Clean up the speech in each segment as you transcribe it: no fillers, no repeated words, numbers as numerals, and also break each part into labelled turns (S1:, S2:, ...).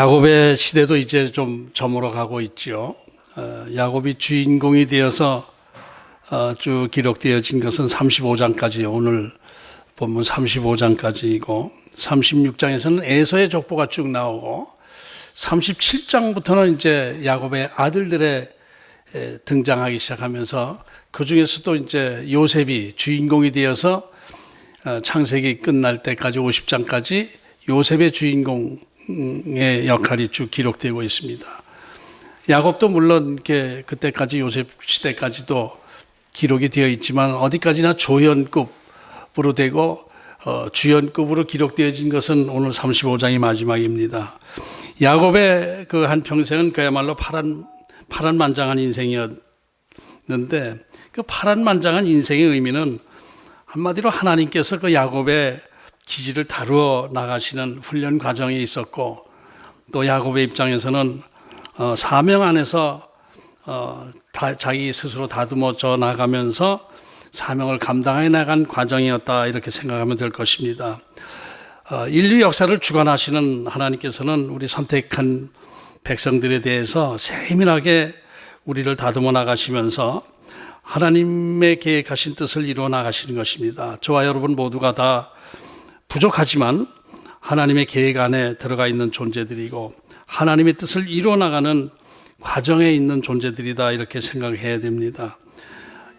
S1: 야곱의 시대도 이제 좀 저물어 가고 있죠. 야곱이 주인공이 되어서 쭉 기록되어진 것은 35장까지, 오늘 본문 35장까지이고 36장에서는 에서의 족보가 쭉 나오고 37장부터는 이제 야곱의 아들들의 등장하기 시작하면서 그 중에서도 이제 요셉이 주인공이 되어서 창세기 끝날 때까지 50장까지 요셉의 주인공의 역할이 쭉 기록되고 있습니다. 야곱도 물론 이렇게 그때까지 요셉 시대까지도 기록이 되어 있지만 어디까지나 조연급으로 되고 주연급으로 기록되어진 것은 오늘 35장이 마지막입니다. 야곱의 그 한 평생은 그야말로 파란만장한 인생이었는데, 그 파란만장한 인생의 의미는 한마디로 하나님께서 그 야곱의 기질을 다루어 나가시는 훈련 과정에 있었고, 또 야곱의 입장에서는 사명 안에서 자기 스스로 다듬어져 나가면서 사명을 감당해 나간 과정이었다, 이렇게 생각하면 될 것입니다. 인류 역사를 주관하시는 하나님께서는 우리 선택한 백성들에 대해서 세밀하게 우리를 다듬어 나가시면서 하나님의 계획하신 뜻을 이루어 나가시는 것입니다. 저와 여러분 모두가 다 부족하지만 하나님의 계획 안에 들어가 있는 존재들이고 하나님의 뜻을 이루어 나가는 과정에 있는 존재들이다, 이렇게 생각해야 됩니다.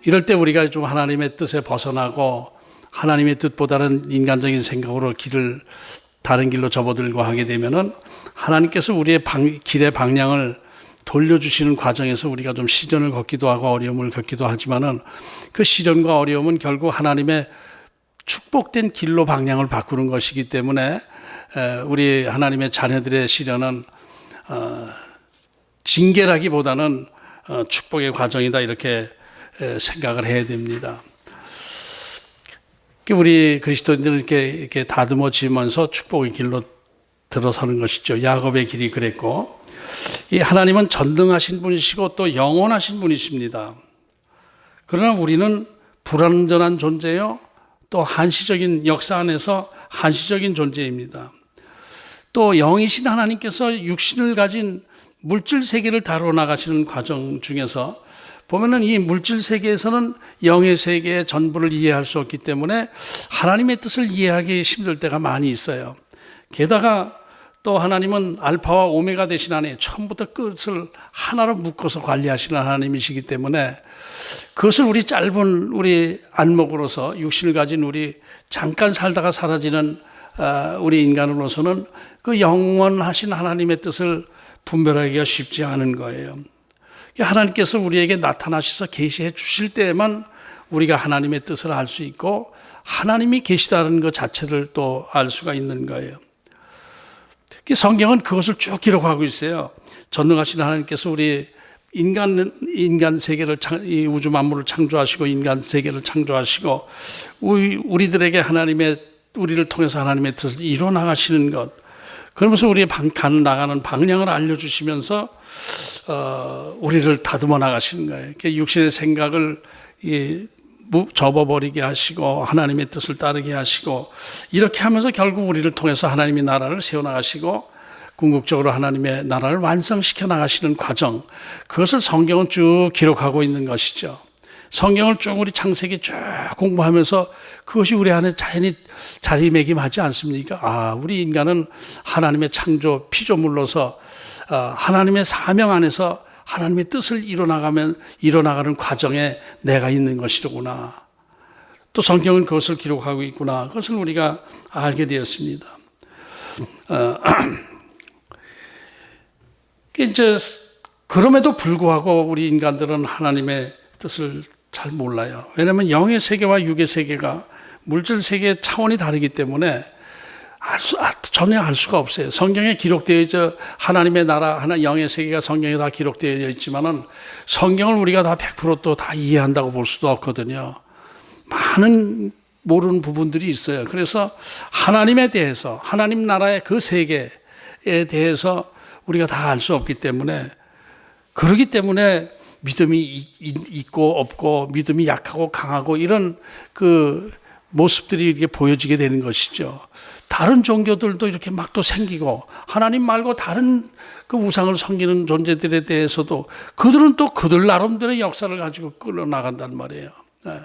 S1: 이럴 때 우리가 좀 하나님의 뜻에 벗어나고 하나님의 뜻보다는 인간적인 생각으로 다른 길로 접어들고 하게 되면은 하나님께서 우리의 길의 방향을 돌려주시는 과정에서 우리가 좀 시련을 겪기도 하고 어려움을 겪기도 하지만은 그 시련과 어려움은 결국 하나님의 축복된 길로 방향을 바꾸는 것이기 때문에 우리 하나님의 자녀들의 시련은 징계라기보다는 축복의 과정이다, 이렇게 생각을 해야 됩니다. 우리 그리스도인들은 이렇게 다듬어지면서 축복의 길로 들어서는 것이죠. 야곱의 길이 그랬고, 이 하나님은 전능하신 분이시고 또 영원하신 분이십니다. 그러나 우리는 불완전한 존재요, 또 한시적인 역사 안에서 한시적인 존재입니다. 또 영이신 하나님께서 육신을 가진 물질 세계를 다루어 나가시는 과정 중에서 보면은 이 물질 세계에서는 영의 세계의 전부를 이해할 수 없기 때문에 하나님의 뜻을 이해하기 힘들 때가 많이 있어요. 게다가 또 하나님은 알파와 오메가 되신 하나님, 처음부터 끝을 하나로 묶어서 관리하시는 하나님이시기 때문에 그것을 우리 안목으로서 육신을 가진 우리 잠깐 살다가 사라지는 우리 인간으로서는 그 영원하신 하나님의 뜻을 분별하기가 쉽지 않은 거예요. 하나님께서 우리에게 나타나셔서 계시해 주실 때에만 우리가 하나님의 뜻을 알 수 있고 하나님이 계시다는 것 자체를 또 알 수가 있는 거예요. 성경은 그것을 쭉 기록하고 있어요. 전능하신 하나님께서 우리 인간 세계를, 이 우주 만물을 창조하시고 인간 세계를 창조하시고 우리들에게 우리를 통해서 하나님의 뜻을 이루어 나가시는 것, 그러면서 우리의 나가는 방향을 알려주시면서 우리를 다듬어 나가시는 거예요. 육신의 생각을 접어버리게 하시고 하나님의 뜻을 따르게 하시고, 이렇게 하면서 결국 우리를 통해서 하나님의 나라를 세워나가시고 궁극적으로 하나님의 나라를 완성시켜 나가시는 과정, 그것을 성경은 쭉 기록하고 있는 것이죠. 성경을 쭉 우리 창세기 쭉 공부하면서 그것이 우리 안에 자연히 자리매김하지 않습니까? 우리 인간은 하나님의 창조 피조물로서 하나님의 사명 안에서 하나님의 뜻을 이뤄나가는 과정에 내가 있는 것이로구나. 또 성경은 그것을 기록하고 있구나. 그것을 우리가 알게 되었습니다. 이제 그럼에도 불구하고 우리 인간들은 하나님의 뜻을 잘 몰라요. 왜냐하면 영의 세계와 육의 세계가 물질 세계의 차원이 다르기 때문에 전혀 알 수가 없어요. 성경에 기록되어 하나님의 나라, 영의 세계가 성경에 다 기록되어 있지만은 성경을 우리가 다 100% 또 다 이해한다고 볼 수도 없거든요. 많은 모르는 부분들이 있어요. 그래서 하나님에 대해서, 하나님 나라의 그 세계에 대해서 우리가 다 알 수 없기 때문에, 그러기 때문에 믿음이 있고 없고, 믿음이 약하고 강하고, 이런 그 모습들이 이렇게 보여지게 되는 것이죠. 다 다른 종교들도 이렇게 막 또 생기고 하나님 말고 다른 그 우상을 섬기는 존재들에 대해서도 그들은 또 그들 나름대로의 역사를 가지고 끌어나간단 말이에요. 네.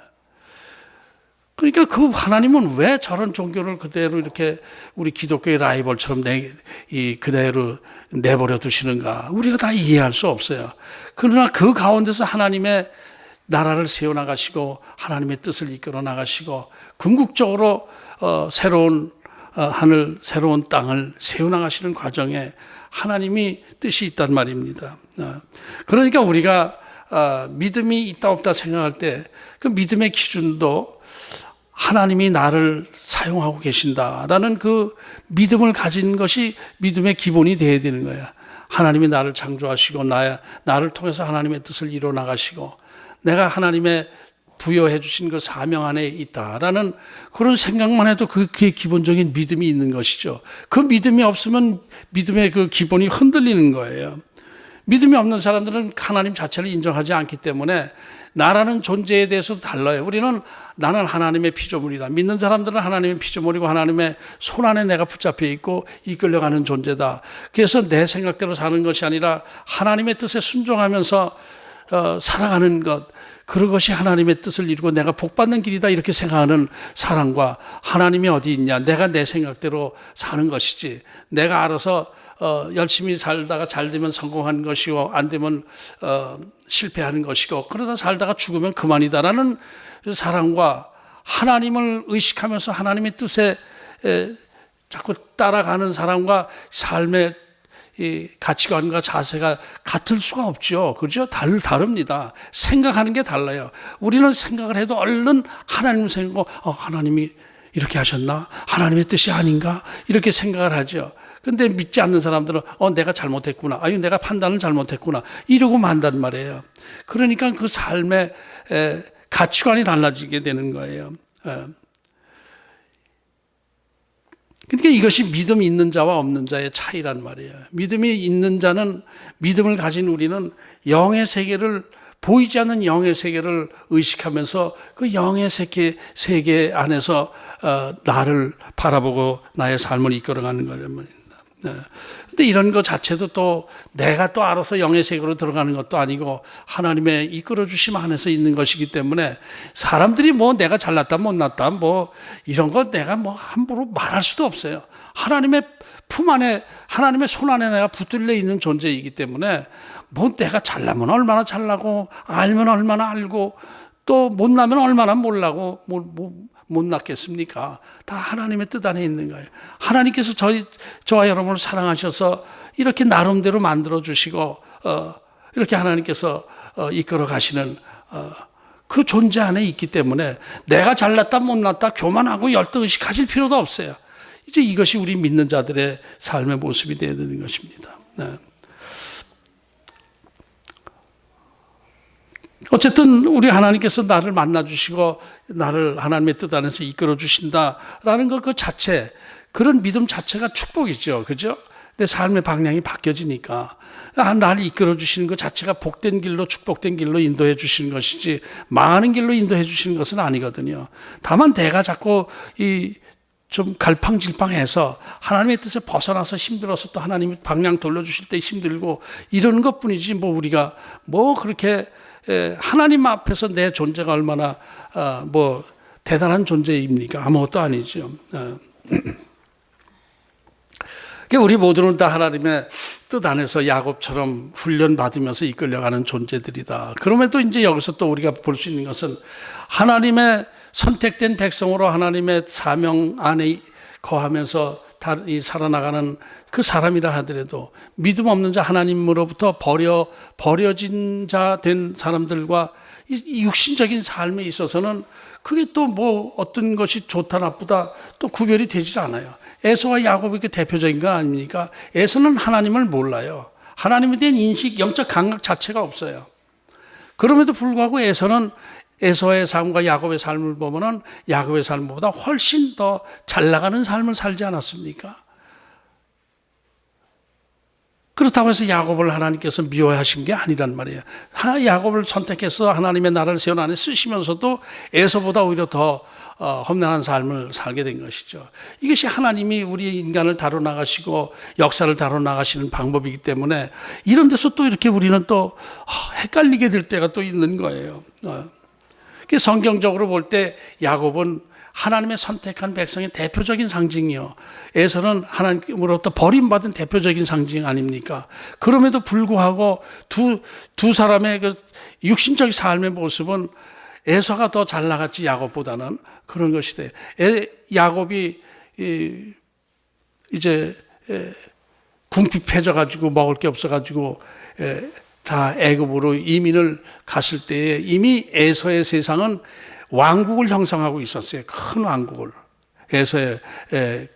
S1: 그러니까 그 하나님은 왜 저런 종교를 그대로 이렇게 우리 기독교의 라이벌처럼 그대로 내버려 두시는가? 우리가 다 이해할 수 없어요. 그러나 그 가운데서 하나님의 나라를 세워나가시고 하나님의 뜻을 이끌어 나가시고 궁극적으로 새로운 하늘, 새로운 땅을 세워나가시는 과정에 하나님이 뜻이 있단 말입니다. 그러니까 우리가 믿음이 있다 없다 생각할 때 그 믿음의 기준도 하나님이 나를 사용하고 계신다라는 그 믿음을 가진 것이 믿음의 기본이 되어야 되는 거야. 하나님이 나를 창조하시고 나를 통해서 하나님의 뜻을 이루어 나가시고 내가 하나님의 부여해 주신 그 사명 안에 있다라는 그런 생각만 해도 그게 기본적인 믿음이 있는 것이죠. 그 믿음이 없으면 믿음의 그 기본이 흔들리는 거예요. 믿음이 없는 사람들은 하나님 자체를 인정하지 않기 때문에 나라는 존재에 대해서도 달라요. 우리는 나는 하나님의 피조물이다. 믿는 사람들은 하나님의 피조물이고 하나님의 손 안에 내가 붙잡혀 있고 이끌려가는 존재다. 그래서 내 생각대로 사는 것이 아니라 하나님의 뜻에 순종하면서 살아가는 것, 그런 것이 하나님의 뜻을 이루고 내가 복받는 길이다 이렇게 생각하는 사람과 하나님이 어디 있냐, 내가 내 생각대로 사는 것이지 내가 알아서 열심히 살다가 잘 되면 성공하는 것이고 안 되면 실패하는 것이고 그러다 살다가 죽으면 그만이다라는 사람과 하나님을 의식하면서 하나님의 뜻에 자꾸 따라가는 사람과 삶의 이 가치관과 자세가 같을 수가 없죠. 그렇죠? 다릅니다. 생각하는 게 달라요. 우리는 생각을 해도 얼른 하나님을 생각하고 하나님이 이렇게 하셨나? 하나님의 뜻이 아닌가? 이렇게 생각을 하죠. 근데 믿지 않는 사람들은 내가 잘못했구나. 내가 판단을 잘못했구나. 이러고 만단 말이에요. 그러니까 그 삶의 가치관이 달라지게 되는 거예요. 그러니까 이것이 믿음이 있는 자와 없는 자의 차이란 말이에요. 믿음이 있는 자는, 믿음을 가진 우리는 영의 세계를, 보이지 않는 영의 세계를 의식하면서 그 영의 세계 안에서 나를 바라보고 나의 삶을 이끌어가는 거란 말입니다. 근데 이런 것 자체도 또 내가 또 알아서 영의 세계로 들어가는 것도 아니고 하나님의 이끌어 주심 안에서 있는 것이기 때문에 사람들이 내가 잘났다 못났다 이런 거 내가 함부로 말할 수도 없어요. 하나님의 품 안에, 하나님의 손 안에 내가 붙들려 있는 존재이기 때문에 내가 잘나면 얼마나 잘나고 알면 얼마나 알고 또 못나면 얼마나 몰라고 못났겠습니까? 다 하나님의 뜻 안에 있는 거예요. 하나님께서 저와 여러분을 사랑하셔서 이렇게 나름대로 만들어 주시고 이렇게 하나님께서 이끌어 가시는 그 존재 안에 있기 때문에 내가 잘났다 못났다 교만하고 열등의식 가질 필요도 없어요. 이제 이것이 우리 믿는 자들의 삶의 모습이 되어야 되는 것입니다. 어쨌든 우리 하나님께서 나를 만나주시고 나를 하나님의 뜻 안에서 이끌어 주신다라는 것 그 자체, 그런 믿음 자체가 축복이죠. 그죠? 내 삶의 방향이 바뀌어지니까 나를 이끌어 주시는 것 자체가 복된 길로, 축복된 길로 인도해 주시는 것이지 망하는 길로 인도해 주시는 것은 아니거든요. 다만 내가 자꾸 좀 갈팡질팡해서 하나님의 뜻에 벗어나서 힘들어서 또 하나님이 방향 돌려주실 때 힘들고 이러는 것뿐이지 우리가 그렇게 하나님 앞에서 내 존재가 얼마나 대단한 존재입니까? 아무것도 아니죠. 우리 모두는 다 하나님의 뜻 안에서 야곱처럼 훈련받으면서 이끌려가는 존재들이다. 그럼에도 이제 여기서 또 우리가 볼 수 있는 것은 하나님의 선택된 백성으로 하나님의 사명 안에 거하면서 살아나가는 그 사람이라 하더라도 믿음 없는 자, 하나님으로부터 버려진 자 된 사람들과 이 육신적인 삶에 있어서는 그게 또 어떤 것이 좋다 나쁘다 또 구별이 되질 않아요. 에서와 야곱이 그 대표적인 거 아닙니까? 에서는 하나님을 몰라요. 하나님에 대한 인식, 영적 감각 자체가 없어요. 그럼에도 불구하고 에서의 삶과 야곱의 삶을 보면은 야곱의 삶보다 훨씬 더 잘 나가는 삶을 살지 않았습니까? 그렇다고 해서 야곱을 하나님께서 미워하신 게 아니란 말이에요. 야곱을 선택해서 하나님의 나라를 세운 안에 쓰시면서도 에서보다 오히려 더 험난한 삶을 살게 된 것이죠. 이것이 하나님이 우리 인간을 다뤄 나가시고 역사를 다뤄 나가시는 방법이기 때문에 이런 데서 또 이렇게 우리는 또 헷갈리게 될 때가 또 있는 거예요. 성경적으로 볼 때 야곱은 하나님의 선택한 백성의 대표적인 상징이요. 에서는 하나님으로부터 버림받은 대표적인 상징 아닙니까? 그럼에도 불구하고 두 사람의 그 육신적 삶의 모습은 에서가 더 잘 나갔지 야곱보다는 그런 것이 돼. 야곱이 이제 궁핍해져가지고 먹을 게 없어가지고 다 애굽으로 이민을 갔을 때에 이미 에서의 세상은 왕국을 형성하고 있었어요. 큰 왕국을. 에서의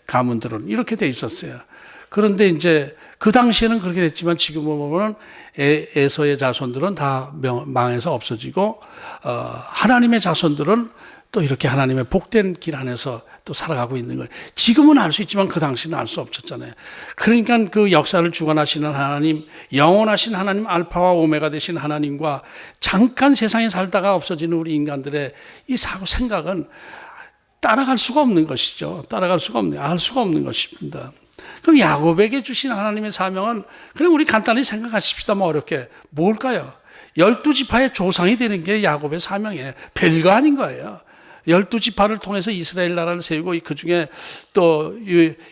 S1: 가문들은 이렇게 돼 있었어요. 그런데 이제 그 당시에는 그렇게 됐지만 지금 보면 에서의 자손들은 다 망해서 없어지고 하나님의 자손들은 또 이렇게 하나님의 복된 길 안에서 또 살아가고 있는 거예요. 지금은 알 수 있지만 그 당시는 알 수 없었잖아요. 그러니까 그 역사를 주관하시는 하나님, 영원하신 하나님, 알파와 오메가 되신 하나님과 잠깐 세상에 살다가 없어지는 우리 인간들의 이 사고 생각은 따라갈 수가 없는 것이죠. 따라갈 수가 없는, 알 수가 없는 것입니다. 그럼 야곱에게 주신 하나님의 사명은 그냥 우리 간단히 생각하십시다. 뭐 어렵게 뭘까요? 12지파의 조상이 되는 게 야곱의 사명이에요. 별거 아닌 거예요. 12지파를 통해서 이스라엘 나라를 세우고 그 중에 또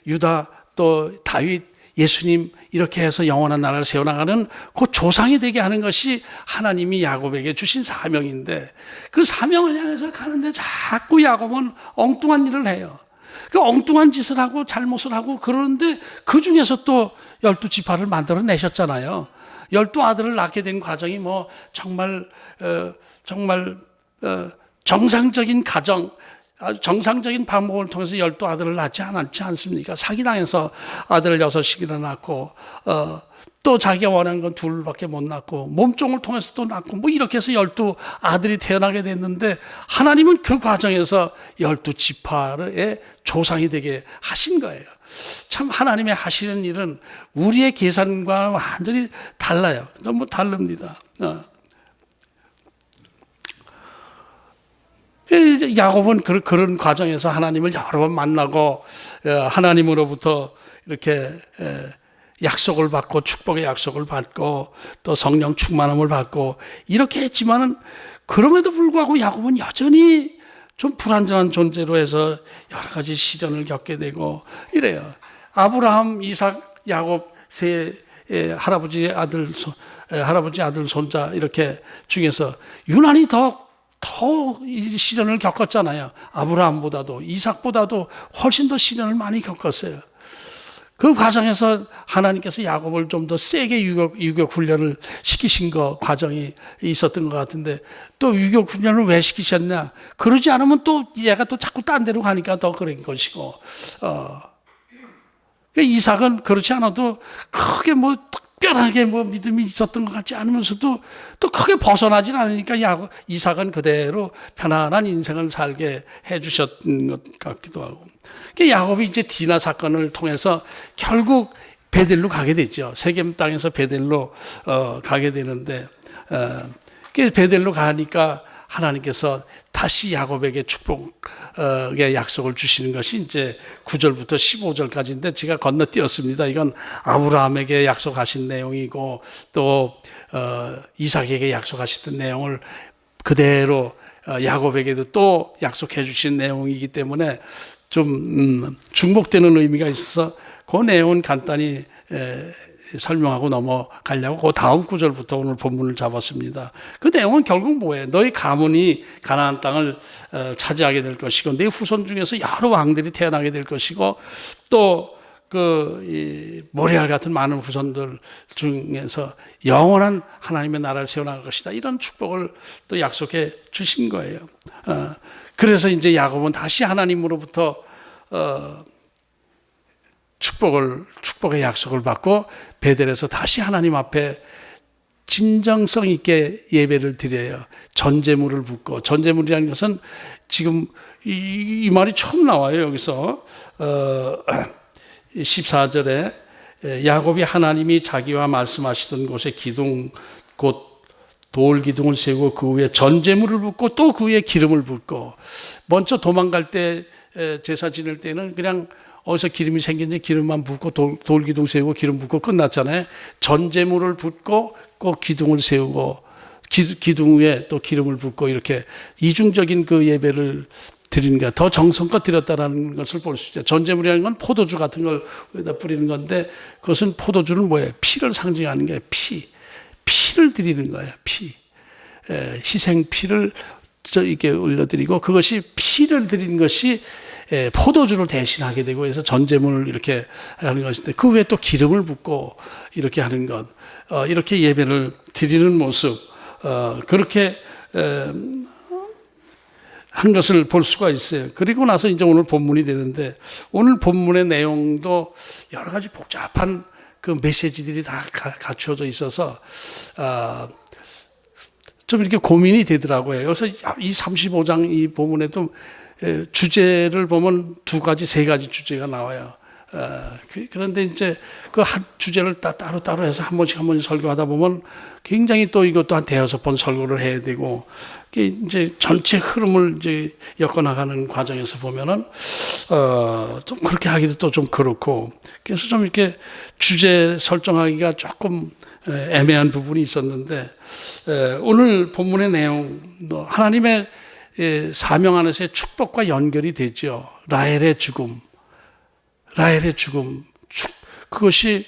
S1: 유다, 또 다윗, 예수님 이렇게 해서 영원한 나라를 세워나가는 그 조상이 되게 하는 것이 하나님이 야곱에게 주신 사명인데 그 사명을 향해서 가는데 자꾸 야곱은 엉뚱한 일을 해요. 그 엉뚱한 짓을 하고 잘못을 하고 그러는데 그 중에서 또 12지파를 만들어 내셨잖아요. 12아들을 낳게 된 과정이 뭐 정말 정상적인 가정, 정상적인 방법을 통해서 12아들을 낳지 않았지 않습니까? 사기당해서 아들을 6이나 낳고 또 자기가 원하는 건 둘밖에 못 낳고 몸종을 통해서 또 낳고 뭐 이렇게 해서 12아들이 태어나게 됐는데 하나님은 그 과정에서 12지파의 조상이 되게 하신 거예요. 참 하나님의 하시는 일은 우리의 계산과 완전히 달라요. 너무 다릅니다. 야곱은 그런 과정에서 하나님을 여러 번 만나고 하나님으로부터 이렇게 약속을 받고 축복의 약속을 받고 또 성령 충만함을 받고 이렇게 했지만은 그럼에도 불구하고 야곱은 여전히 좀 불완전한 존재로 해서 여러 가지 시련을 겪게 되고 이래요. 아브라함, 이삭, 야곱 세 할아버지 아들 손자 이렇게 중에서 유난히 더 시련을 겪었잖아요. 아브라함보다도 이삭보다도 훨씬 더 시련을 많이 겪었어요. 그 과정에서 하나님께서 야곱을 좀 더 세게 유격 훈련을 시키신 과정이 있었던 것 같은데 또 유격 훈련을 왜 시키셨냐? 그러지 않으면 또 얘가 또 자꾸 딴 데로 가니까 더 그런 것이고 이삭은 그렇지 않아도 크게 뭐 특별하게 뭐 믿음이 있었던 것 같지 않으면서도 또 크게 벗어나진 않으니까 이삭은 그대로 편안한 인생을 살게 해주셨던 것 같기도 하고. 야곱이 이제 디나 사건을 통해서 결국 베델로 가게 되죠. 세겜 땅에서 베델로 가게 되는데 베델로 가니까 하나님께서 다시 야곱에게 축복의 약속을 주시는 것이 이제 9절부터 15절까지인데 제가 건너뛰었습니다. 이건 아브라함에게 약속하신 내용이고 또 이삭에게 약속하셨던 내용을 그대로 야곱에게도 또 약속해 주신 내용이기 때문에 좀 중복되는 의미가 있어서 그 내용은 간단히 설명하고 넘어가려고 그 다음 구절부터 오늘 본문을 잡았습니다. 그 내용은 결국 뭐예요? 너희 가문이 가나안 땅을 차지하게 될 것이고 네 후손 중에서 여러 왕들이 태어나게 될 것이고 또 모레알 같은 많은 후손들 중에서 영원한 하나님의 나라를 세워나갈 것이다. 이런 축복을 또 약속해 주신 거예요. 그래서 이제 야곱은 다시 하나님으로부터 축복의 약속을 받고 베델에서 다시 하나님 앞에 진정성 있게 예배를 드려요. 전제물을 붓고, 전제물이라는 것은 지금 이 말이 처음 나와요. 여기서 14절에 야곱이 하나님이 자기와 말씀하시던 곳에 기둥 곧 돌 기둥을 세우고 그 위에 전제물을 붓고 또 그 위에 기름을 붓고, 먼저 도망갈 때 제사 지낼 때는 그냥 어디서 기름이 생겼는지 기름만 붓고 돌 기둥 세우고 기름 붓고 끝났잖아요. 전제물을 붓고 꼭 기둥을 세우고 기둥 위에 또 기름을 붓고 이렇게 이중적인 그 예배를 드리는 거야. 더 정성껏 드렸다는 것을 볼 수 있죠. 전제물이라는 건 포도주 같은 걸 여기다 뿌리는 건데, 그것은 포도주는 뭐예요? 피를 상징하는 거예요. 피를 드리는 거예요. 희생 피를 이렇게 올려드리고, 그것이 피를 드리는 것이 포도주를 대신하게 되고 해서 전제물을 이렇게 하는 것인데, 그 외에 또 기름을 붓고 이렇게 하는 것, 이렇게 예배를 드리는 모습, 그렇게 한 것을 볼 수가 있어요. 그리고 나서 이제 오늘 본문이 되는데, 오늘 본문의 내용도 여러 가지 복잡한 그 메시지들이 다 갖추어져 있어서 좀 이렇게 고민이 되더라고요. 여기서 이 35장 이 본문에도 주제를 보면 두 가지, 세 가지 주제가 나와요. 그런데 이제 그 한 주제를 따로 해서 한 번씩 설교하다 보면 굉장히 또 이것도 한 대여섯 번 설교를 해야 되고, 이제 전체 흐름을 이제 엮어나가는 과정에서 보면은, 좀 그렇게 하기도 또 좀 그렇고, 그래서 좀 이렇게 주제 설정하기가 조금 애매한 부분이 있었는데, 오늘 본문의 내용도 하나님의 사명 안에서의 축복과 연결이 되죠. 라헬의 죽음, 그것이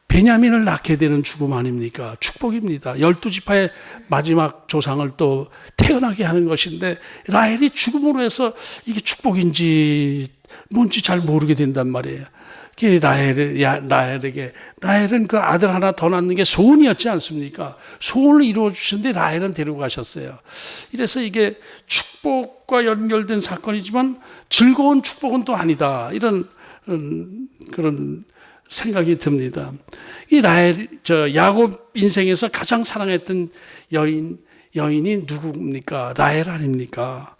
S1: 베냐민을 낳게 되는 죽음 아닙니까? 축복입니다. 12지파의 마지막 조상을 또 태어나게 하는 것인데, 라헬이 죽음으로 해서 이게 축복인지 뭔지 잘 모르게 된단 말이에요. 라헬은 그 아들 하나 더 낳는 게 소원이었지 않습니까? 소원을 이루어 주셨는데 라헬은 데리고 가셨어요. 이래서 이게 축복과 연결된 사건이지만 즐거운 축복은 또 아니다, 이런 그런 생각이 듭니다. 이 야곱 인생에서 가장 사랑했던 여인이 누구입니까? 라헬 아닙니까?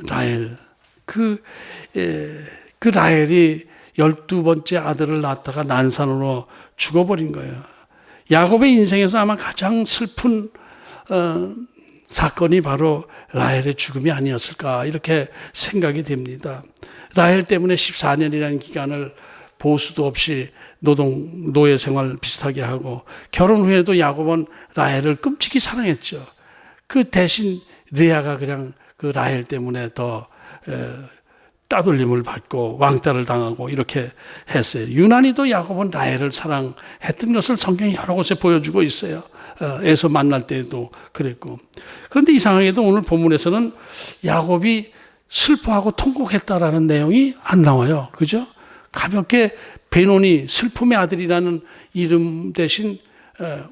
S1: 라헬. 그 라헬이 12번째 아들을 낳다가 난산으로 죽어버린 거예요. 야곱의 인생에서 아마 가장 슬픈 사건이 바로 라헬의 죽음이 아니었을까, 이렇게 생각이 됩니다. 라헬 때문에 14년이라는 기간을 보수도 없이 노예 생활 비슷하게 하고, 결혼 후에도 야곱은 라헬을 끔찍이 사랑했죠. 그 대신 레아가 그냥 그 라헬 때문에 더 따돌림을 받고 왕따를 당하고 이렇게 했어요. 유난히도 야곱은 라헬을 사랑했던 것을 성경이 여러 곳에 보여주고 있어요. 에서 만날 때도 그랬고. 그런데 이상하게도 오늘 본문에서는 야곱이 슬퍼하고 통곡했다라는 내용이 안 나와요. 그죠? 가볍게 베논이, 슬픔의 아들이라는 이름 대신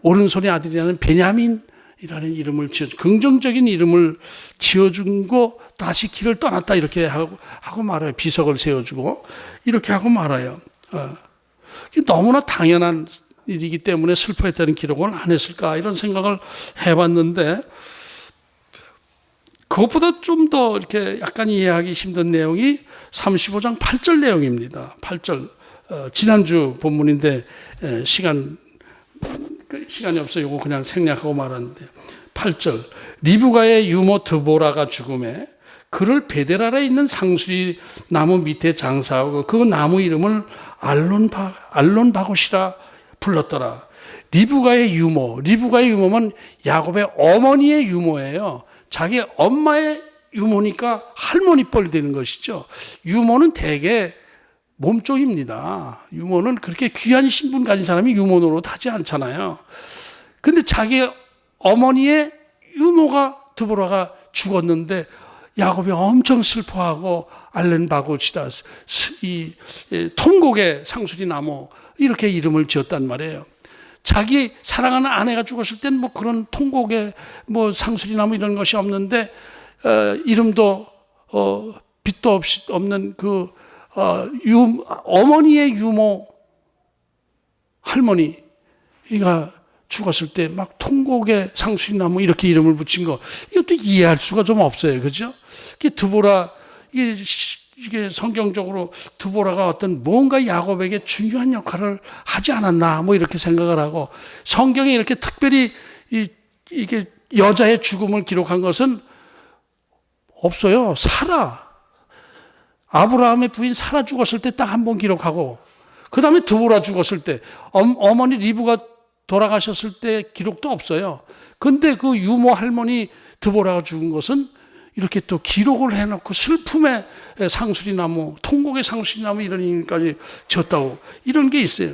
S1: 오른손의 아들이라는 베냐민이라는 이름을 긍정적인 이름을 지어주고 다시 길을 떠났다, 이렇게 하고 말아요. 비석을 세워주고 이렇게 하고 말아요. 너무나 당연한 일이기 때문에 슬퍼했다는 기록을 안 했을까, 이런 생각을 해봤는데, 그것보다 좀 더 이렇게 약간 이해하기 힘든 내용이 35장 8절 내용입니다. 8절. 지난주 본문인데 시간이 없어요. 이거 그냥 생략하고 말았는데, 8절. 리브가의 유모 드보라가 죽음에 그를 베델아라에 있는 상수리 나무 밑에 장사하고 그 나무 이름을 알론바곳이라 불렀더라. 리브가의 유모는 야곱의 어머니의 유모예요. 자기 엄마의 유모니까 할머니 뻘 되는 것이죠. 유모는 대개 몸쪽입니다. 유모는 그렇게 귀한 신분 가진 사람이 유모 노릇하지 않잖아요. 근데 자기 어머니의 유모가 드보라가 죽었는데 야곱이 엄청 슬퍼하고 알렌바고치다, 이 통곡의 상수리 나무, 이렇게 이름을 지었단 말이에요. 자기 사랑하는 아내가 죽었을 때는 뭐 그런 통곡의 뭐 상수리 나무 이런 것이 없는데, 이름도 빛도 없이 없는 그 어머니의 유모 할머니가 죽었을 때 막 통곡의 상수리 나무 이렇게 이름을 붙인 거, 이것도 이해할 수가 좀 없어요. 그죠? 드보라, 이게 성경적으로 드보라가 어떤 뭔가 야곱에게 중요한 역할을 하지 않았나 뭐 이렇게 생각을 하고, 성경에 이렇게 특별히 이게 여자의 죽음을 기록한 것은 없어요. 아브라함의 부인 사라 죽었을 때 딱 한 번 기록하고, 그 다음에 드보라 죽었을 때, 어머니 리브가 돌아가셨을 때 기록도 없어요. 근데 그 유모 할머니 드보라가 죽은 것은 이렇게 또 기록을 해놓고 슬픔의 상수리나무, 통곡의 상수리나무 이런 의미까지 지었다고, 이런 게 있어요.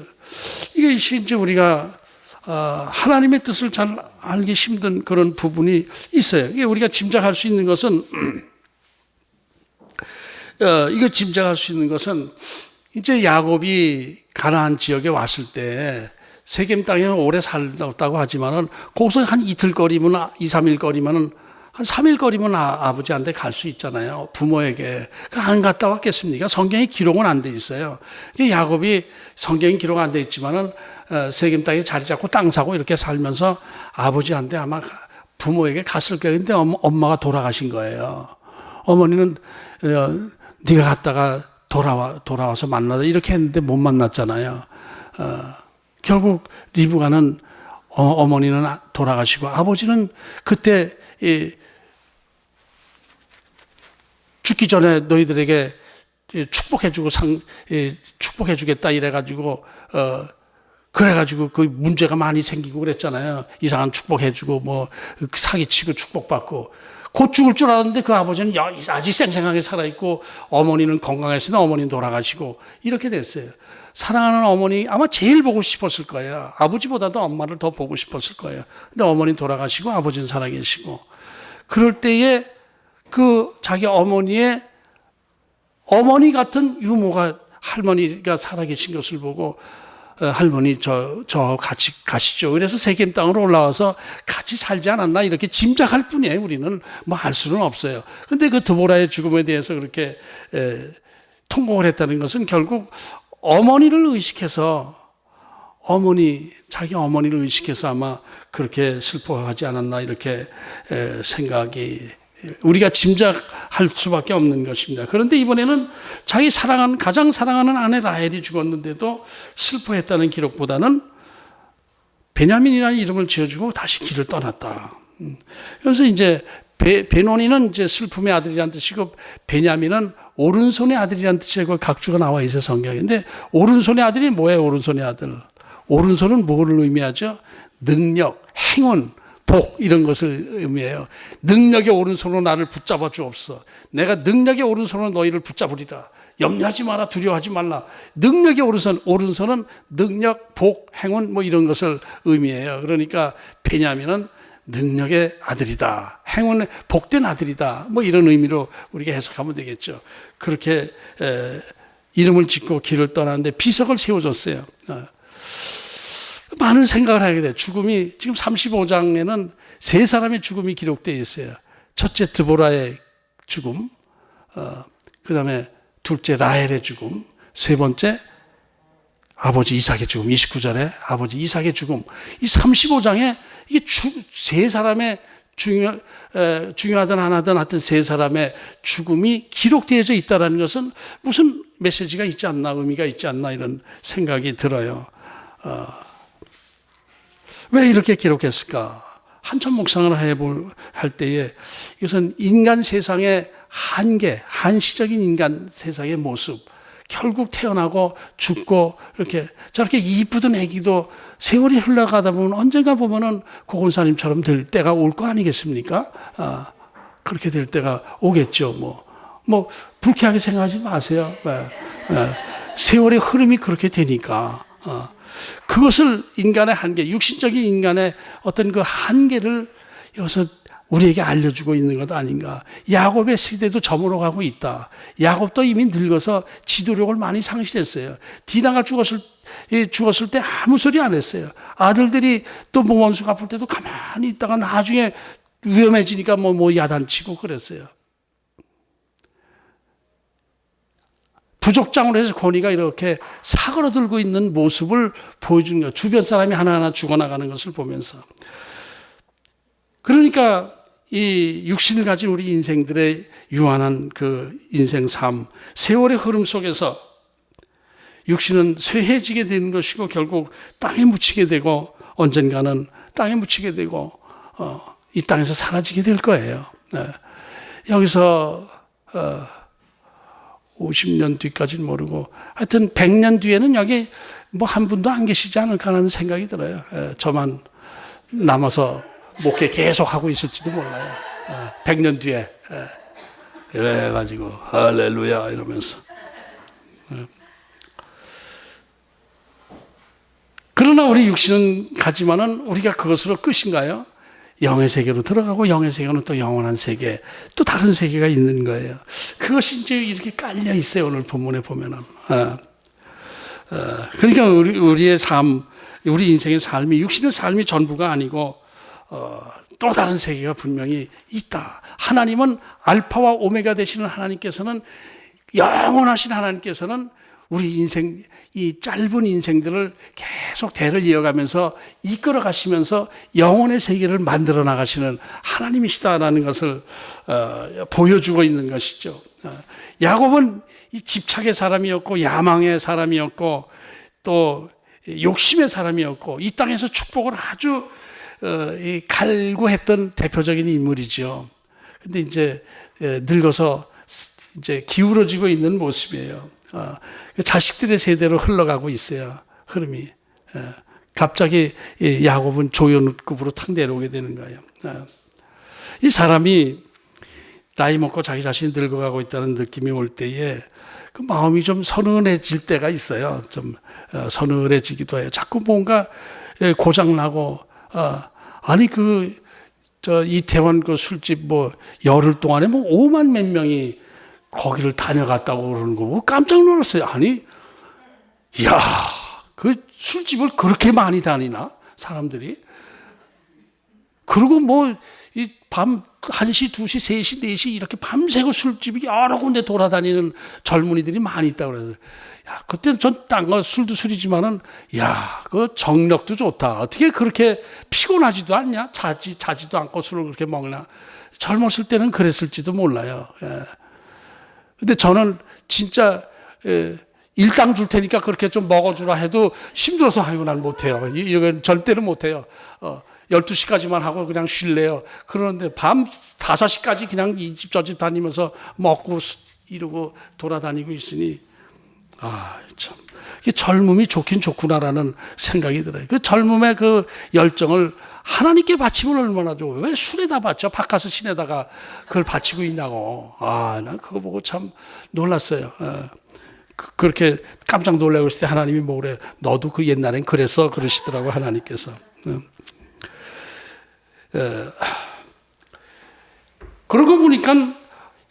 S1: 이게 이제 우리가 하나님의 뜻을 잘 알기 힘든 그런 부분이 있어요. 이게 우리가 짐작할 수 있는 것은 이제 야곱이 가나안 지역에 왔을 때 세겜 땅에는 오래 살았다고 하지만은 거기서 한 이틀 거리면 2, 3일 거리면은 한 3일 거리면 아버지한테 갈 수 있잖아요. 부모에게. 안 갔다 왔겠습니까? 성경에 기록은 안 돼 있어요. 야곱이 성경에 기록 안 돼 있지만은 세겜 땅에 자리 잡고 땅 사고 이렇게 살면서 아버지한테 아마 부모에게 갔을 거예요. 근데 엄마가 돌아가신 거예요. 어머니는 네가 갔다가 돌아와서 만나다 이렇게 했는데 못 만났잖아요. 결국 리브가는 어머니는 돌아가시고, 아버지는 그때 죽기 전에 너희들에게 축복해주겠다 이래가지고 그래가지고 그 문제가 많이 생기고 그랬잖아요. 이상한 축복해주고 뭐 사기치고 축복받고. 곧 죽을 줄 알았는데 그 아버지는 아직 생생하게 살아있고, 어머니는 건강했으나 어머니는 돌아가시고 이렇게 됐어요. 사랑하는 어머니 아마 제일 보고 싶었을 거예요. 아버지보다도 엄마를 더 보고 싶었을 거예요. 근데 어머니는 돌아가시고 아버지는 살아계시고, 그럴 때에 그 자기 어머니의 어머니 같은 유모가, 할머니가 살아계신 것을 보고 할머니 저 같이 가시죠. 그래서 세겜 땅으로 올라와서 같이 살지 않았나 이렇게 짐작할 뿐이에요. 우리는 뭐 알 수는 없어요. 근데 그 드보라의 죽음에 대해서 그렇게 통곡을 했다는 것은 결국 어머니를 의식해서, 자기 어머니를 의식해서 아마 그렇게 슬퍼하지 않았나 이렇게 생각이, 우리가 짐작할 수밖에 없는 것입니다. 그런데 이번에는 자기 가장 사랑하는 아내 라헬이 죽었는데도 슬퍼했다는 기록보다는 베냐민이라는 이름을 지어주고 다시 길을 떠났다. 그래서 이제 베노니는 이제 슬픔의 아들이라는 뜻이고, 베냐민은 오른손의 아들이라는 뜻이고, 각주가 나와 있어요, 성경에. 근데 오른손의 아들이 뭐예요, 오른손의 아들? 오른손은 뭐를 의미하죠? 능력, 행운, 복 이런 것을 의미해요. 능력의 오른손으로 나를 붙잡아 주옵소서. 내가 능력의 오른손으로 너희를 붙잡으리라. 염려하지 마라, 두려워하지 말라. 능력의 오른손은 능력, 복, 행운 뭐 이런 것을 의미해요. 그러니까 베냐민은 능력의 아들이다, 행운의 복된 아들이다, 뭐 이런 의미로 우리가 해석하면 되겠죠. 그렇게 이름을 짓고 길을 떠나는데 비석을 세워줬어요. 많은 생각을 하게 돼요. 죽음이 지금 35장에는 세 사람의 죽음이 기록되어 있어요. 첫째 드보라의 죽음, 그 다음에 둘째 라헬의 죽음, 세 번째 아버지 이삭의 죽음, 29절에 아버지 이삭의 죽음. 이 35장에 이게 세 사람의 중요하든 안 하든 하여튼 세 사람의 죽음이 기록되어져 있다는 것은 무슨 메시지가 있지 않나, 의미가 있지 않나 이런 생각이 들어요. 왜 이렇게 기록했을까? 한참 묵상을 할 때에 이것은 인간 세상의 한계, 한시적인 인간 세상의 모습, 결국 태어나고 죽고 이렇게 저렇게 이쁘던 애기도 세월이 흘러가다 보면 언젠가 보면은 고건사님처럼 될 때가 올 거 아니겠습니까? 그렇게 될 때가 오겠죠. 뭐 불쾌하게 생각하지 마세요. 세월의 흐름이 그렇게 되니까. 그것을 인간의 한계, 육신적인 인간의 어떤 그 한계를 여기서 우리에게 알려주고 있는 것 아닌가. 야곱의 세대도 저물어 가고 있다. 야곱도 이미 늙어서 지도력을 많이 상실했어요. 디나가 죽었을 때 아무 소리 안 했어요. 아들들이 또 뭐 원수 갚을 때도 가만히 있다가 나중에 위험해지니까 뭐 야단치고 그랬어요. 부족장으로 해서 고니가 이렇게 사그러들고 있는 모습을 보여주는 거예요. 주변 사람이 하나하나 죽어나가는 것을 보면서. 그러니까 이 육신을 가진 우리 인생들의 유한한 그 인생 삶, 세월의 흐름 속에서 육신은 쇠해지게 되는 것이고 결국 땅에 묻히게 되고 언젠가는 땅에 묻히게 되고 이 땅에서 사라지게 될 거예요. 여기서 50년 뒤까지는 모르고 하여튼 100년 뒤에는 여기 뭐 한 분도 안 계시지 않을까 하는 생각이 들어요. 저만 남아서 목회 계속 하고 있을지도 몰라요. 100년 뒤에 이래가지고 할렐루야 이러면서. 그러나 우리 육신은 가지만은 우리가 그것으로 끝인가요? 영의 세계로 들어가고 영의 세계는 또 영원한 세계, 또 다른 세계가 있는 거예요. 그것이 이제 이렇게 깔려 있어요. 오늘 본문에 보면은. 그러니까 우리의 삶, 우리 인생의 삶이 육신의 삶이 전부가 아니고 또 다른 세계가 분명히 있다. 하나님은 알파와 오메가 되시는 하나님께서는 영원하신 하나님께서는 우리 인생, 이 짧은 인생들을 계속 대를 이어가면서 이끌어 가시면서 영혼의 세계를 만들어 나가시는 하나님이시다라는 것을 보여주고 있는 것이죠. 야곱은 이 집착의 사람이었고 야망의 사람이었고 또 욕심의 사람이었고 이 땅에서 축복을 아주 갈구했던 대표적인 인물이죠. 근데 이제 늙어서 이제 기울어지고 있는 모습이에요. 자식들의 세대로 흘러가고 있어요. 흐름이. 갑자기 야곱은 조연급으로 탁 내려오게 되는 거예요. 이 사람이 나이 먹고 자기 자신이 늙어가고 있다는 느낌이 올 때에 그 마음이 좀 서늘해질 때가 있어요. 좀 서늘해지기도 해요. 자꾸 뭔가 고장나고 아니 이태원 그 술집 뭐 열흘 동안에 뭐 5만 몇 명이 거기를 다녀갔다고 그러는 거 보고 깜짝 놀랐어요. 아니, 이야, 그 술집을 그렇게 많이 다니나? 사람들이? 그리고 뭐, 밤 1시, 2시, 3시, 4시 이렇게 밤새고 술집이 여러 군데 돌아다니는 젊은이들이 많이 있다고 그래요. 야, 그때는 전 딴 거 술도 술이지만은, 야, 그 정력도 좋다. 어떻게 그렇게 피곤하지도 않냐? 자지도 않고 술을 그렇게 먹나? 젊었을 때는 그랬을지도 몰라요. 예. 근데 저는 진짜 일당 줄 테니까 그렇게 좀 먹어주라 해도 힘들어서 아이고 난 못해요. 이건 절대로 못해요. 12시까지만 하고 그냥 쉴래요. 그런데 밤 5시까지 그냥 이 집 저 집 다니면서 먹고 이러고 돌아다니고 있으니 참 이게 젊음이 좋긴 좋구나라는 생각이 들어요. 그 젊음의 그 열정을 하나님께 바치면 얼마나 좋아요. 왜 술에다 바쳐? 바카스 신에다가 그걸 바치고 있냐고. 난 그거 보고 참 놀랐어요. 그렇게 깜짝 놀라고 있을 때 하나님이 뭐래? 너도 그 옛날엔 그랬어? 그러시더라고 하나님께서. 그러고 보니까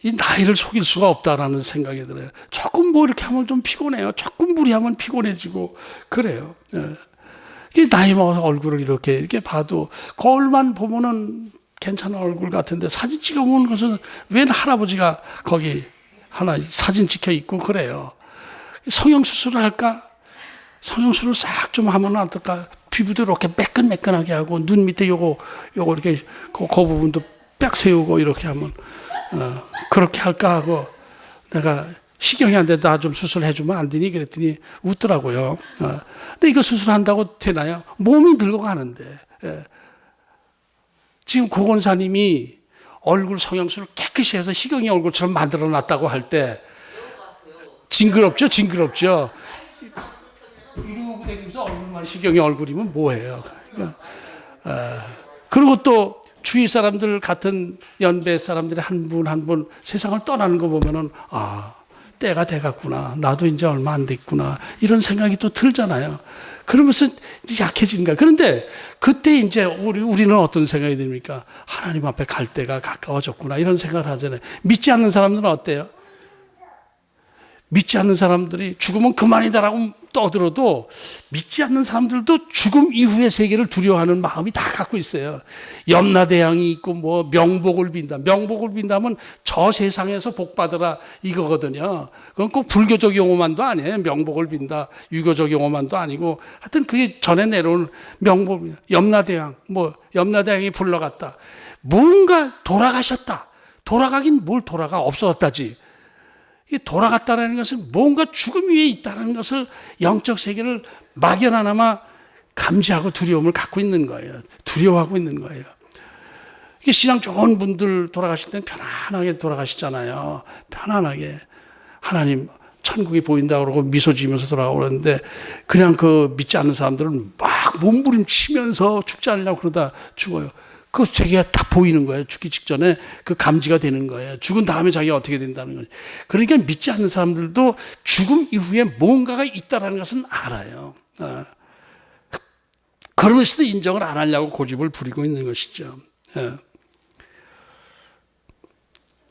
S1: 이 나이를 속일 수가 없다라는 생각이 들어요. 조금 뭐 이렇게 하면 좀 피곤해요. 조금 무리하면 피곤해지고 그래요. 나이 먹어서 얼굴을 이렇게 봐도 거울만 보면은 괜찮은 얼굴 같은데 사진 찍어보는 것은 웬 할아버지가 거기 하나 사진 찍혀 있고 그래요. 성형수술을 할까? 성형수술을 싹 좀 하면 어떨까? 피부도 이렇게 매끈매끈하게 하고 눈 밑에 요거 이렇게 그 부분도 빽 세우고 이렇게 하면 그렇게 할까 하고 내가 시경이 안 돼. 나 좀 수술해주면 안 되니? 그랬더니 웃더라고요. 근데 이거 수술한다고 되나요? 몸이 늙어가는데. 지금 고건사님이 얼굴 성형수를 깨끗이 해서 희경이 얼굴처럼 만들어 놨다고 할 때 징그럽죠? 징그럽죠? 이러고 다니면서 얼굴만 희경이 얼굴이면 뭐해요? 그리고 또 주위 사람들 같은 연배 사람들이 한 분 한 분 세상을 떠나는 거 보면은 때가 돼갔구나. 나도 이제 얼마 안 됐구나. 이런 생각이 또 들잖아요. 그러면서 약해지는 거야. 그런데 그때 이제 우리는 어떤 생각이 듭니까? 하나님 앞에 갈 때가 가까워졌구나. 이런 생각을 하잖아요. 믿지 않는 사람들은 어때요? 믿지 않는 사람들이 죽으면 그만이다라고 떠들어도 믿지 않는 사람들도 죽음 이후의 세계를 두려워하는 마음이 다 갖고 있어요. 염라대왕이 있고 뭐 명복을 빈다. 명복을 빈다면 저 세상에서 복 받으라 이거거든요. 그건 꼭 불교적 용어만도 아니에요. 명복을 빈다. 유교적 용어만도 아니고 하여튼 그게 전에 내려온 명복. 염라대왕 뭐 염라대왕이 불러갔다. 뭔가 돌아가셨다. 돌아가긴 뭘 돌아가 없어졌다지. 이 돌아갔다라는 것은 뭔가 죽음 위에 있다는 것을 영적 세계를 막연하나마 감지하고 두려움을 갖고 있는 거예요. 두려워하고 있는 거예요. 이게 신앙 좋은 분들 돌아가실 때는 편안하게 돌아가시잖아요. 편안하게. 하나님 천국이 보인다 그러고 미소 지으면서 돌아가고 그러는데 그냥 그 믿지 않는 사람들은 막 몸부림치면서 죽지 않으려고 그러다 죽어요. 그 자기가 다 보이는 거예요. 죽기 직전에 그 감지가 되는 거예요. 죽은 다음에 자기가 어떻게 된다는 거예요. 그러니까 믿지 않는 사람들도 죽음 이후에 뭔가가 있다는 것은 알아요. 그러면서도 인정을 안 하려고 고집을 부리고 있는 것이죠.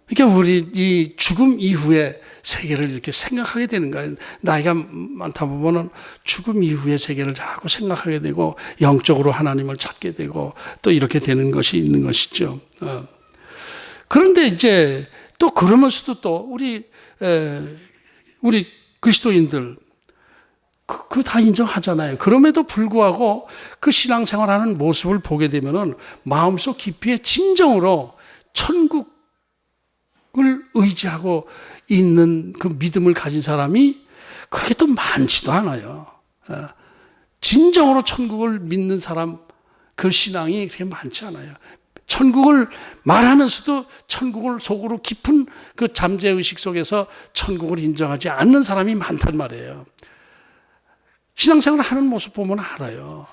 S1: 그러니까 우리 이 죽음 이후에 세계를 이렇게 생각하게 되는 거예요. 나이가 많다 보면은 죽음 이후의 세계를 자꾸 생각하게 되고 영적으로 하나님을 찾게 되고 또 이렇게 되는 것이 있는 것이죠. 그런데 이제 또 그러면서도 또 우리 그리스도인들 그 다 인정하잖아요. 그럼에도 불구하고 그 신앙생활하는 모습을 보게 되면은 마음속 깊이에 진정으로 천국을 의지하고 있는 그 믿음을 가진 사람이 그렇게 또 많지도 않아요. 진정으로 천국을 믿는 사람 그 신앙이 그렇게 많지 않아요. 천국을 말하면서도 천국을 속으로 깊은 그 잠재의식 속에서 천국을 인정하지 않는 사람이 많단 말이에요. 신앙생활을 하는 모습 보면 알아요.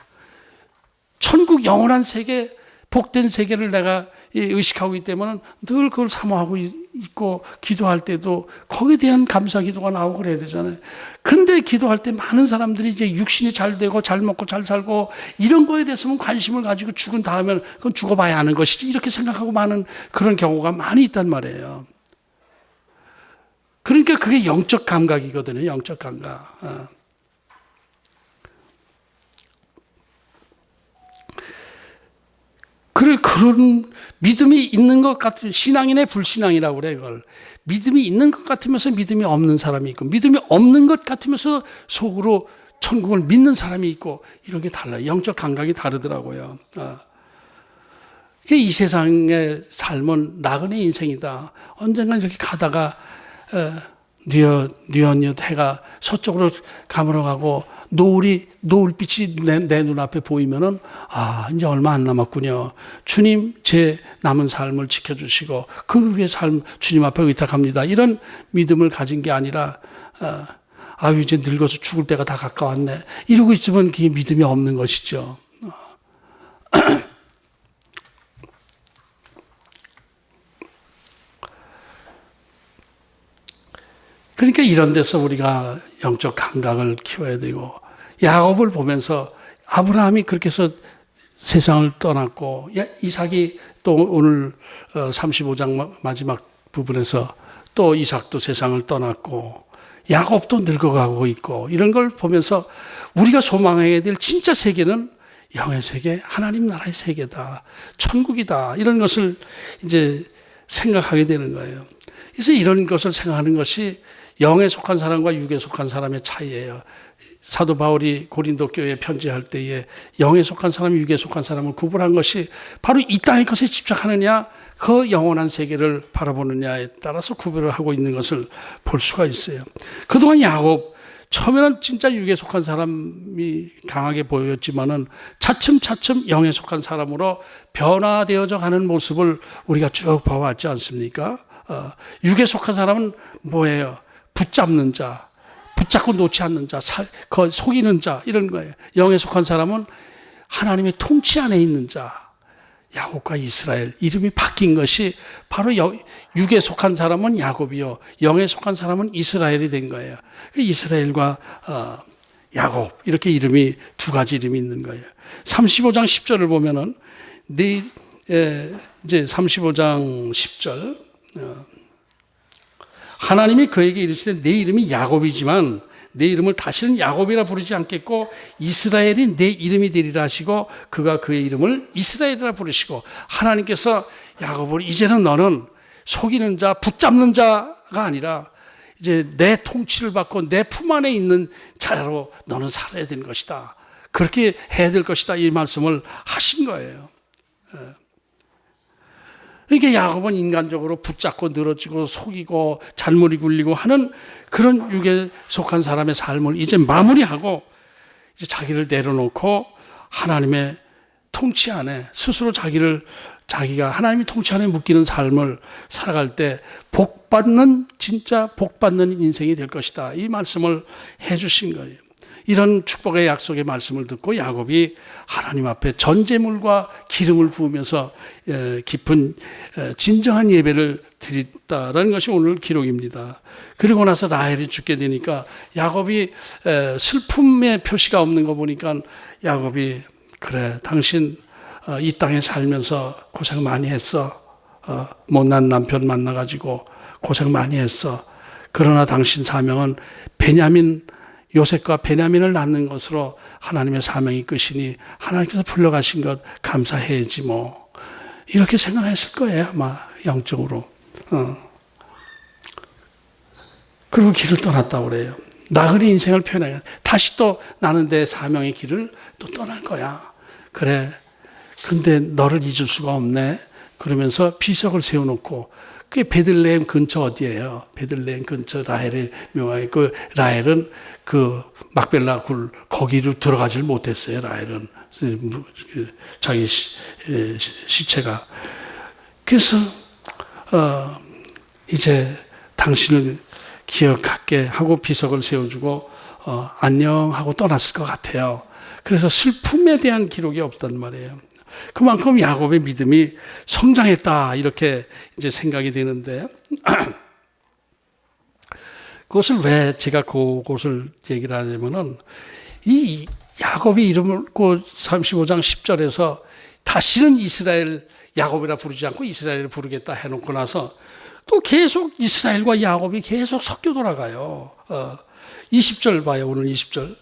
S1: 천국 영원한 세계, 복된 세계를 내가 의식하고 있기 때문에 늘 그걸 사모하고 있고 기도할 때도 거기에 대한 감사 기도가 나오고 그래야 되잖아요. 그런데 기도할 때 많은 사람들이 이제 육신이 잘 되고 잘 먹고 잘 살고 이런 거에 대해서는 관심을 가지고 죽은 다음에 그건 죽어봐야 하는 것이지 이렇게 생각하고 많은 그런 경우가 많이 있단 말이에요. 그러니까 그게 영적 감각이거든요. 영적 감각. 그런 믿음이 있는 것 같은 신앙이네 불신앙이라고 그래 그걸. 믿음이 있는 것 같으면서 믿음이 없는 사람이 있고 믿음이 없는 것 같으면서 속으로 천국을 믿는 사람이 있고 이런 게 달라요. 영적 감각이 다르더라고요. 이 세상의 삶은 나그네 인생이다. 언젠가 이렇게 가다가 뉘엿 해가 서쪽으로 가물어가고 노을빛이 내 눈앞에 보이면은 이제 얼마 안 남았군요. 주님 제 남은 삶을 지켜주시고 그 위에 삶 주님 앞에 의탁합니다. 이런 믿음을 가진 게 아니라 이제 늙어서 죽을 때가 다 가까웠네. 이러고 있으면 그게 믿음이 없는 것이죠. 그러니까 이런 데서 우리가 영적 감각을 키워야 되고 야곱을 보면서 아브라함이 그렇게 해서 세상을 떠났고 이삭이 또 오늘 35장 마지막 부분에서 또 이삭도 세상을 떠났고 야곱도 늙어가고 있고 이런 걸 보면서 우리가 소망해야 될 진짜 세계는 영의 세계, 하나님 나라의 세계다. 천국이다. 이런 것을 이제 생각하게 되는 거예요. 그래서 이런 것을 생각하는 것이 영에 속한 사람과 육에 속한 사람의 차이예요. 사도 바울이 고린도 교회에 편지할 때에 영에 속한 사람, 육에 속한 사람을 구분한 것이 바로 이 땅의 것에 집착하느냐, 그 영원한 세계를 바라보느냐에 따라서 구별을 하고 있는 것을 볼 수가 있어요. 그동안 야곱, 처음에는 진짜 육에 속한 사람이 강하게 보였지만은 차츰차츰 영에 속한 사람으로 변화되어져 가는 모습을 우리가 쭉 봐왔지 않습니까? 육에 속한 사람은 뭐예요? 붙잡는 자, 붙잡고 놓지 않는 자, 속이는 자, 이런 거예요. 영에 속한 사람은 하나님의 통치 안에 있는 자, 야곱과 이스라엘, 이름이 바뀐 것이 바로 육에 속한 사람은 야곱이요, 영에 속한 사람은 이스라엘이 된 거예요. 이스라엘과 야곱, 이렇게 이름이 두 가지 이름이 있는 거예요. 35장 10절을 보면은 이제 35장 10절 하나님이 그에게 이르시되 내 이름이 야곱이지만 내 이름을 다시는 야곱이라 부르지 않겠고 이스라엘이 내 이름이 되리라 하시고 그가 그의 이름을 이스라엘이라 부르시고, 하나님께서 야곱을 이제는 너는 속이는 자, 붙잡는 자가 아니라 이제 내 통치를 받고 내 품 안에 있는 자로 너는 살아야 되는 것이다. 그렇게 해야 될 것이다. 이 말씀을 하신 거예요. 이게 야곱은 인간적으로 붙잡고 늘어지고 속이고 잔머리 굴리고 하는 그런 육에 속한 사람의 삶을 이제 마무리하고 이제 자기를 내려놓고 하나님의 통치 안에 스스로 자기가 하나님의 통치 안에 묶이는 삶을 살아갈 때 복받는, 진짜 복받는 인생이 될 것이다. 이 말씀을 해주신 거예요. 이런 축복의 약속의 말씀을 듣고 야곱이 하나님 앞에 전제물과 기름을 부으면서 깊은 진정한 예배를 드렸다라는 것이 오늘 기록입니다. 그리고 나서 라헬이 죽게 되니까 야곱이 슬픔의 표시가 없는 거 보니까 야곱이 그래 당신 이 땅에 살면서 고생 많이 했어. 못난 남편 만나가지고 고생 많이 했어. 그러나 당신 사명은 요셉과 베냐민을 낳는 것으로 하나님의 사명이 끝이니 하나님께서 불러가신 것 감사해야지 뭐. 이렇게 생각했을 거예요 아마 영적으로. 그리고 길을 떠났다고 그래요. 나그네 인생을 표현해요. 다시 또 나는 내 사명의 길을 또 떠날 거야. 그래. 근데 너를 잊을 수가 없네. 그러면서 비석을 세워놓고 그게 베들레헴 근처 어디예요? 베들레헴 근처 라헬의 묘하에 그 라헬은 그 막벨라 굴 거기로 들어가질 못했어요. 라헬은 자기 시체가. 그래서 이제 당신을 기억할게 하고 비석을 세워주고 안녕하고 떠났을 것 같아요. 그래서 슬픔에 대한 기록이 없단 말이에요. 그만큼 야곱의 믿음이 성장했다 이렇게 이제 생각이 되는데 그것을 왜 제가 그것을 얘기를 하냐면은 이 야곱의 이름을 그 35장 10절에서 다시는 이스라엘 야곱이라 부르지 않고 이스라엘을 부르겠다 해놓고 나서 또 계속 이스라엘과 야곱이 계속 섞여 돌아가요. 20절 봐요. 오늘 20절.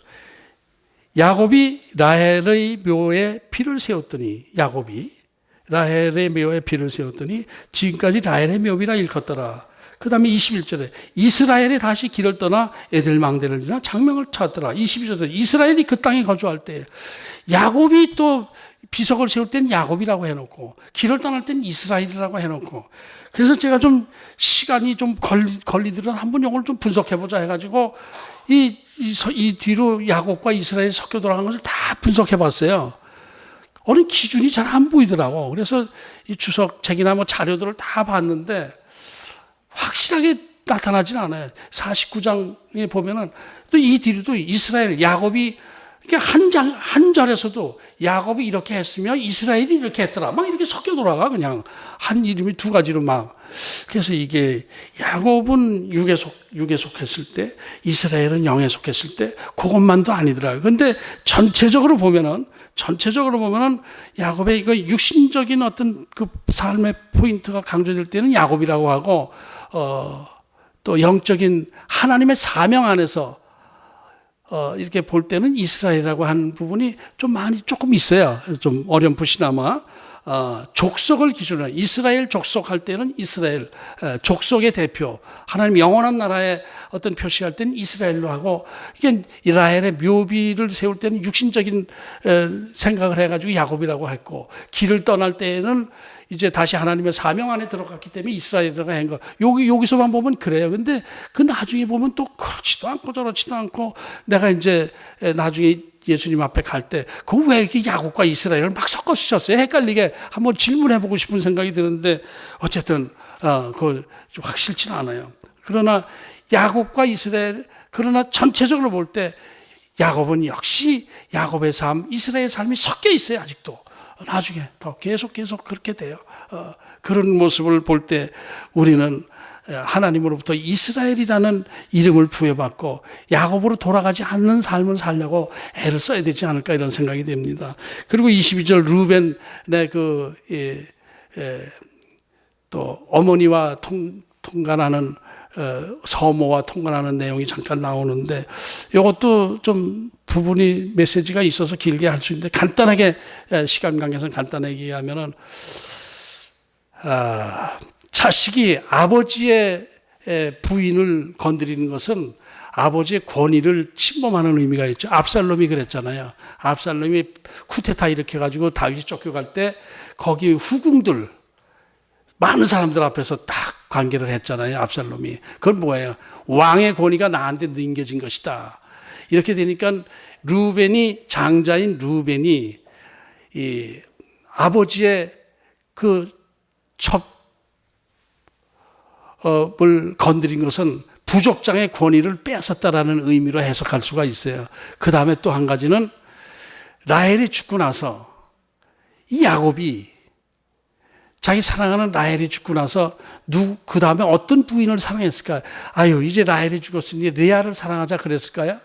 S1: 야곱이 라헬의 묘에 피를 세웠더니 라헬의 묘에 피를 세웠더니 지금까지 라헬의 묘비라 일컫더라. 그 다음에 21절에 이스라엘이 다시 길을 떠나 에델망대를 지나 장명을 찾더라. 22절에 이스라엘이 그 땅에 거주할 때 야곱이 또 비석을 세울 때는 야곱이라고 해놓고 길을 떠날 때는 이스라엘이라고 해놓고 그래서 제가 좀 시간이 좀 걸리더라도 한번 이걸 좀 분석해보자 해가지고 이 뒤로 야곱과 이스라엘이 섞여 돌아간 것을 다 분석해봤어요. 어느 기준이 잘 안 보이더라고. 그래서 이 주석책이나 뭐 자료들을 다 봤는데 확실하게 나타나진 않아요. 49장에 보면은 또 이 뒤로도 이스라엘, 야곱이 한 절에서도 야곱이 이렇게 했으며 이스라엘이 이렇게 했더라. 막 이렇게 섞여 돌아가 그냥 한 이름이 두 가지로 막. 그래서 이게 야곱은 육에 속했을 때 이스라엘은 영에 속했을 때 그것만도 아니더라고요. 근데 전체적으로 보면은 야곱의 이거 육신적인 어떤 그 삶의 포인트가 강조될 때는 야곱이라고 하고 또 영적인 하나님의 사명 안에서 이렇게 볼 때는 이스라엘이라고 하는 부분이 조금 있어요. 좀 어렴풋이나마. 족속을 기준으로 이스라엘 족속 할 때는 이스라엘 족속의 대표 하나님 영원한 나라의 어떤 표시할 때는 이스라엘로 하고 이게 라헬의 묘비를 세울 때는 육신적인 생각을 해가지고 야곱이라고 했고 길을 떠날 때에는 이제 다시 하나님의 사명 안에 들어갔기 때문에 이스라엘이라고 한 거. 여기서만 보면 그래요. 근데 그 나중에 보면 또 그렇지도 않고 저렇지도 않고 내가 이제 나중에 예수님 앞에 갈 때 그 왜 이렇게 야곱과 이스라엘을 막 섞어 주셨어요? 헷갈리게 한번 질문해보고 싶은 생각이 드는데 어쨌든 그 확실치는 않아요. 그러나 야곱과 이스라엘 그러나 전체적으로 볼 때 야곱은 역시 야곱의 삶, 이스라엘의 삶이 섞여 있어요. 아직도 나중에 더 계속 그렇게 돼요. 그런 모습을 볼 때 우리는 하나님으로부터 이스라엘이라는 이름을 부여받고 야곱으로 돌아가지 않는 삶을 살려고 애를 써야 되지 않을까 이런 생각이 됩니다. 그리고 22절 루벤의 또 어머니와 통간하는 서모와 통간하는 내용이 잠깐 나오는데 이것도 좀 부분이 메시지가 있어서 길게 할 수 있는데 간단하게 시간 관계상 간단하게 얘기하면은 자식이 아버지의 부인을 건드리는 것은 아버지의 권위를 침범하는 의미가 있죠. 압살롬이 그랬잖아요. 압살롬이 쿠데타 일으켜가지고 다윗이 쫓겨갈 때 거기 후궁들 많은 사람들 앞에서 딱 관계를 했잖아요. 압살롬이. 그건 뭐예요? 왕의 권위가 나한테 넘겨진 것이다. 이렇게 되니까 루벤이, 장자인 루벤이 이 아버지의 그 첩을 건드린 것은 부족장의 권위를 빼앗았다라는 의미로 해석할 수가 있어요. 그 다음에 또 한 가지는 라헬이 죽고 나서 이 야곱이 자기 사랑하는 라헬이 죽고 나서 그 다음에 어떤 부인을 사랑했을까요? 아유, 이제 라헬이 죽었으니 레아를 사랑하자 그랬을까요?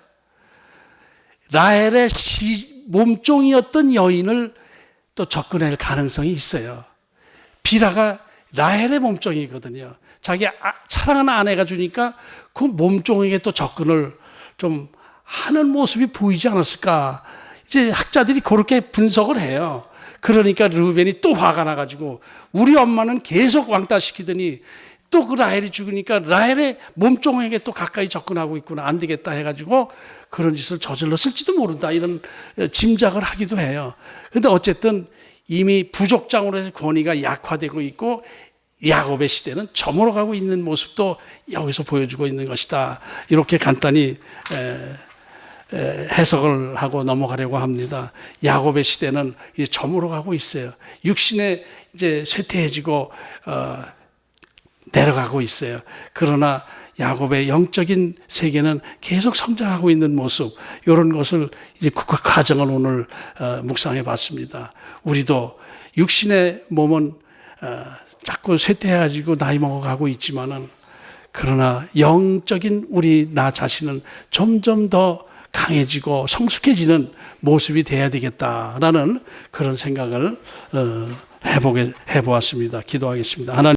S1: 라헬의 몸종이었던 여인을 또 접근할 가능성이 있어요. 비라가 라헬의 몸종이거든요. 자기 사랑하는 아내가 주니까 그 몸종에게 또 접근을 좀 하는 모습이 보이지 않았을까. 이제 학자들이 그렇게 분석을 해요. 그러니까 르우벤이 또 화가 나가지고 우리 엄마는 계속 왕따시키더니 또 그 라헬이 죽으니까 라헬의 몸종에게 또 가까이 접근하고 있구나. 안 되겠다 해가지고 그런 짓을 저질렀을지도 모른다. 이런 짐작을 하기도 해요. 그런데 어쨌든 이미 부족장으로 해서 권위가 약화되고 있고 야곱의 시대는 저물어가고 있는 모습도 여기서 보여주고 있는 것이다. 이렇게 간단히 해석을 하고 넘어가려고 합니다. 야곱의 시대는 이제 저물어가고 있어요. 육신에 이제 쇠퇴해지고 내려가고 있어요. 그러나 야곱의 영적인 세계는 계속 성장하고 있는 모습, 이런 것을 이제 그 과정을 오늘 묵상해 봤습니다. 우리도 육신의 몸은 자꾸 쇠퇴해가지고 나이 먹어가고 있지만은, 그러나 영적인 우리 나 자신은 점점 더 강해지고 성숙해지는 모습이 돼야 되겠다라는 그런 생각을 해보았습니다. 기도하겠습니다. 하나님.